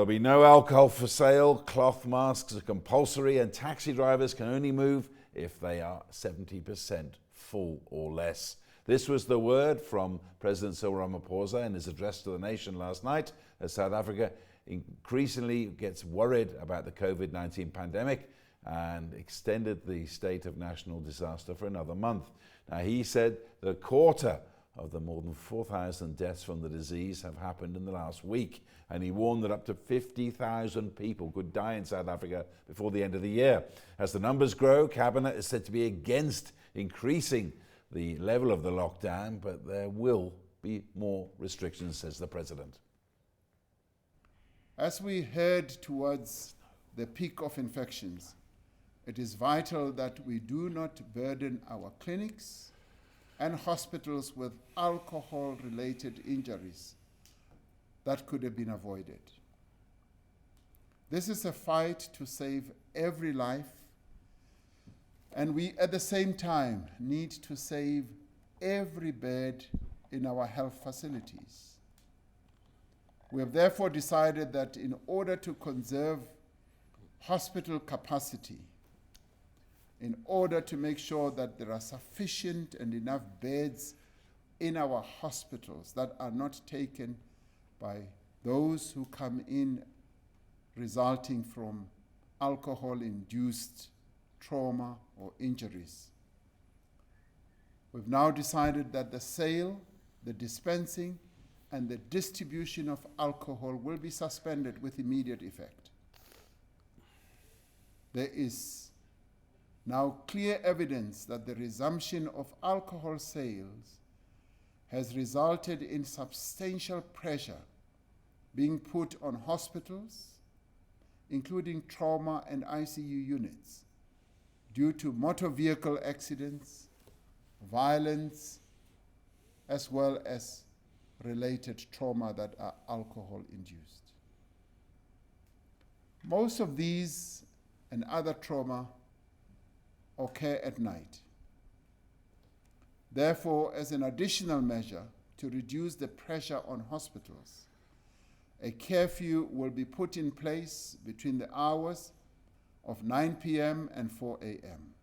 There'll be no alcohol for sale, cloth masks are compulsory, and taxi drivers can only move if they are 70% full or less. This was the word from President Cyril Ramaphosa in his address to the nation last night as South Africa increasingly gets worried about the COVID-19 pandemic and extended the state of national disaster for another month. Now, he said that a quarter of the more than 4,000 deaths from the disease have happened in the last week, and he warned that up to 50,000 people could die in South Africa before the end of the year. As the numbers grow, Cabinet is said to be against increasing the level of the lockdown, but there will be more restrictions, says the President. As we head towards the peak of infections, it is vital that we do not burden our clinics and hospitals with alcohol-related injuries that could have been avoided. This is a fight to save every life, and we at the same time need to save every bed in our health facilities. We have therefore decided that in order to conserve hospital capacity, in order to make sure that there are sufficient and enough beds in our hospitals that are not taken by those who come in resulting from alcohol-induced trauma or injuries. We've now decided that the sale, the dispensing, and the distribution of alcohol will be suspended with immediate effect. There is now clear evidence that the resumption of alcohol sales has resulted in substantial pressure being put on hospitals, including trauma and ICU units, due to motor vehicle accidents, violence, as well as related trauma that are alcohol-induced. Most of these and other trauma occur at night. Therefore, as an additional measure to reduce the pressure on hospitals, a curfew will be put in place between the hours of 9 p.m. and 4 a.m.